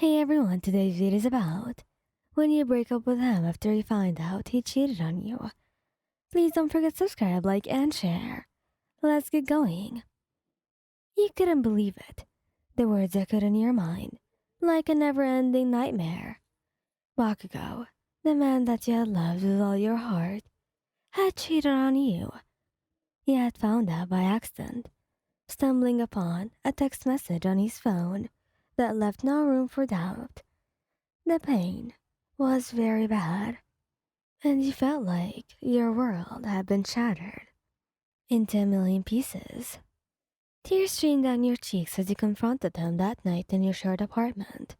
Hey everyone, today's video is about when you break up with him after you find out he cheated on you. Please don't forget to subscribe, like, and share. Let's get going. You couldn't believe it. The words echoed in your mind, like a never-ending nightmare. Bakugou, the man that you had loved with all your heart, had cheated on you. You had found out by accident, stumbling upon a text message on his phone that left no room for doubt. The pain was very bad, and you felt like your world had been shattered into a million pieces. Tears streamed down your cheeks as you confronted him that night in your shared apartment.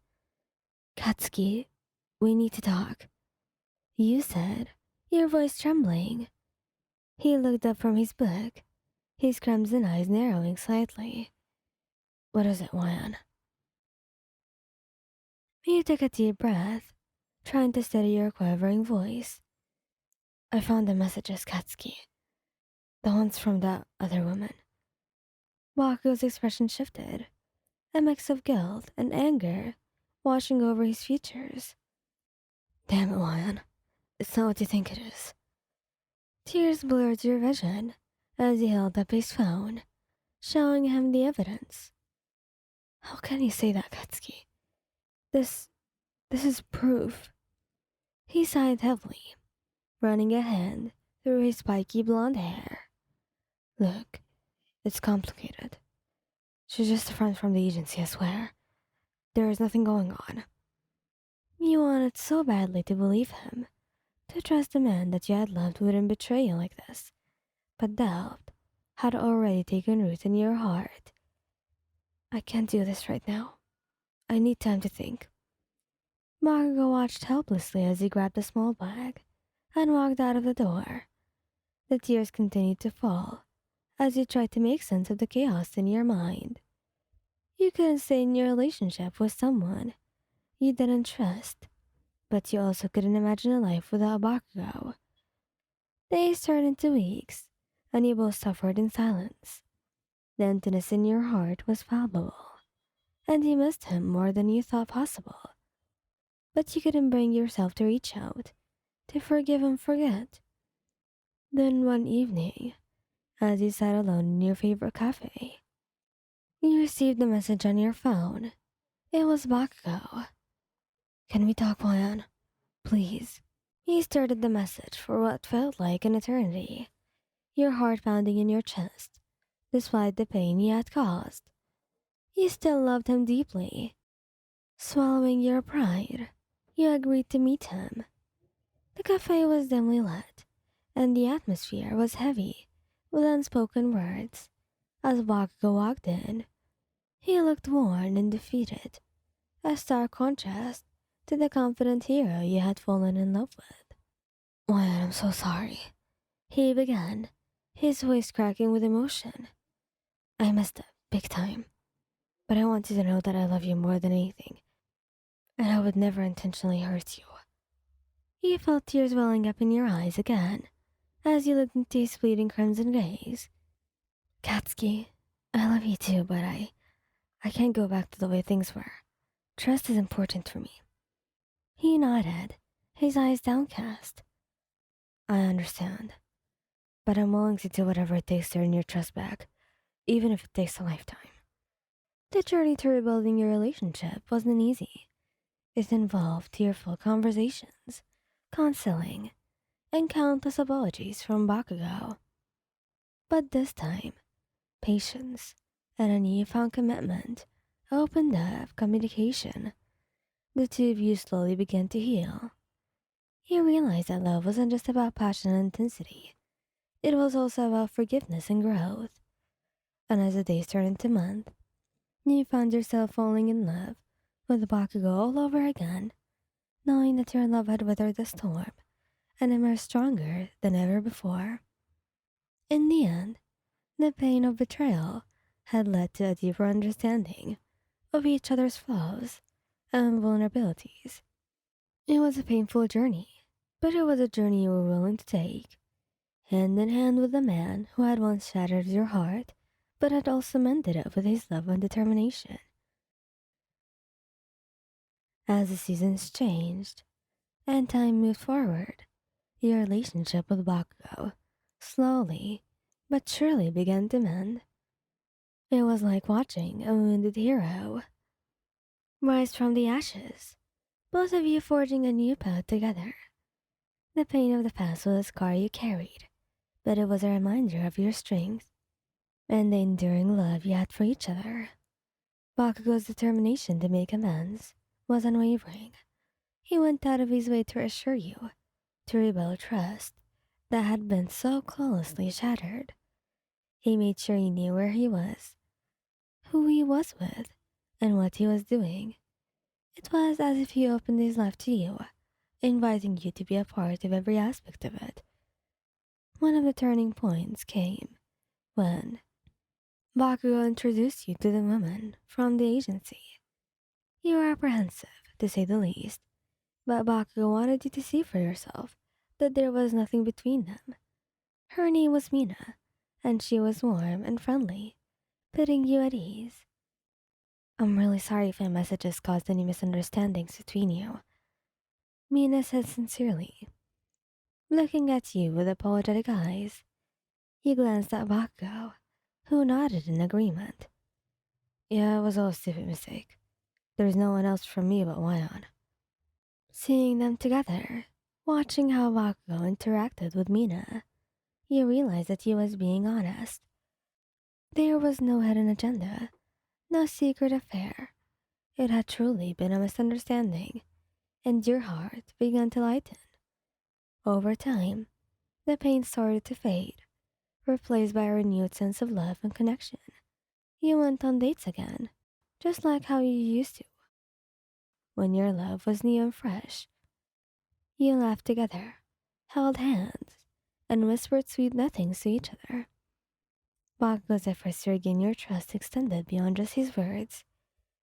Katsuki, we need to talk, you said, your voice trembling. He looked up from his book, his crimson eyes narrowing slightly. What is it, Wan? You took a deep breath, trying to steady your quivering voice. I found the messages, Katsuki. The ones from that other woman. Baku's expression shifted, a mix of guilt and anger washing over his features. Damn it, Ryan. It's not what you think it is. Tears blurred your vision as he held up his phone, showing him the evidence. How can you say that, Katsuki? This is proof. He sighed heavily, running a hand through his spiky blonde hair. Look, it's complicated. She's just a friend from the agency, I swear. There is nothing going on. You wanted so badly to believe him, to trust a man that you had loved wouldn't betray you like this. But doubt had already taken root in your heart. I can't do this right now. I need time to think. Margot watched helplessly as he grabbed a small bag and walked out of the door. The tears continued to fall as you tried to make sense of the chaos in your mind. You couldn't stay in your relationship with someone you didn't trust, but you also couldn't imagine a life without Bakugou. Days turned into weeks, and you both suffered in silence. The emptiness in your heart was palpable, and you missed him more than you thought possible. But you couldn't bring yourself to reach out, to forgive and forget. Then one evening, as you sat alone in your favorite cafe, you received a message on your phone. It was Bakugou. Can we talk, Juan? Please. He started the message for what felt like an eternity, your heart pounding in your chest, despite the pain he had caused. You still loved him deeply. Swallowing your pride, you agreed to meet him. The cafe was dimly lit, and the atmosphere was heavy with unspoken words. As Bakugo walked in, he looked worn and defeated, a stark contrast to the confident hero you had fallen in love with. Wyatt, I'm so sorry, he began, his voice cracking with emotion. I messed up, big time. But I want you to know that I love you more than anything, and I would never intentionally hurt you. You felt tears welling up in your eyes again, as you looked into his bleeding crimson gaze. Katsuki, I love you too, but I can't go back to the way things were. Trust is important for me. He nodded, his eyes downcast. I understand, but I'm willing to do whatever it takes to earn your trust back, even if it takes a lifetime. The journey to rebuilding your relationship wasn't easy. It involved tearful conversations, counseling, and countless apologies from Bakugou. But this time, patience and a newfound commitment opened up communication. The two of you slowly began to heal. You realized that love wasn't just about passion and intensity. It was also about forgiveness and growth. And as the days turned into months, you found yourself falling in love with Bakugo all over again, knowing that your love had weathered the storm and emerged stronger than ever before. In the end, the pain of betrayal had led to a deeper understanding of each other's flaws and vulnerabilities. It was a painful journey, but it was a journey you were willing to take, hand in hand with the man who had once shattered your heart, but had also mended it with his love and determination. As the seasons changed and time moved forward, your relationship with Bakugo slowly but surely began to mend. It was like watching a wounded hero rise from the ashes, both of you forging a new path together. The pain of the past was a scar you carried, but it was a reminder of your strength and the enduring love you had for each other. Bakugo's determination to make amends was unwavering. He went out of his way to assure you, to rebuild trust that had been so closely shattered. He made sure you knew where he was, who he was with, and what he was doing. It was as if he opened his life to you, inviting you to be a part of every aspect of it. One of the turning points came when Bakugo introduced you to the woman from the agency. You were apprehensive, to say the least, but Bakugo wanted you to see for yourself that there was nothing between them. Her name was Mina, and she was warm and friendly, putting you at ease. I'm really sorry if my messages caused any misunderstandings between you, Mina said sincerely, looking at you with apologetic eyes. He glanced at Bakugo, who nodded in agreement. Yeah, it was all a stupid mistake. There's no one else from me but Wyon. Seeing them together, watching how Bakugo interacted with Mina, you realized that he was being honest. There was no hidden agenda, no secret affair. It had truly been a misunderstanding, and your heart began to lighten. Over time, the pain started to fade, replaced by a renewed sense of love and connection. You went on dates again, just like how you used to, when your love was new and fresh. You laughed together, held hands, and whispered sweet nothings to each other. Bakugo's efforts to regain your trust extended beyond just his words.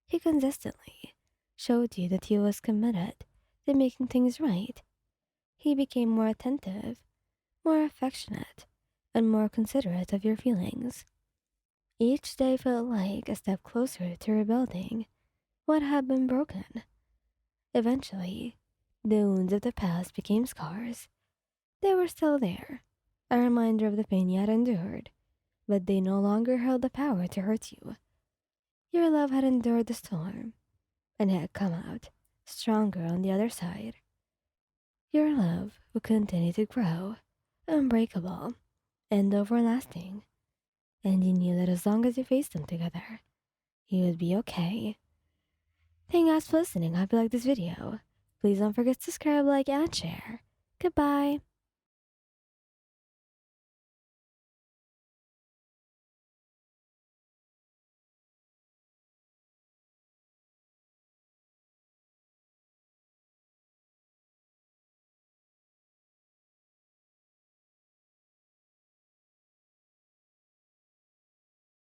He consistently showed you that he was committed to making things right. He became more attentive, more affectionate, and more considerate of your feelings. Each day felt like a step closer to rebuilding what had been broken. Eventually, the wounds of the past became scars. They were still there, a reminder of the pain you had endured, but they no longer held the power to hurt you. Your love had endured the storm and had come out stronger on the other side. Your love would continue to grow, unbreakable and everlasting, and you knew that as long as you faced them together, you would be okay. Thank you guys for listening. I hope you liked this video. Please don't forget to subscribe, like, and share. Goodbye.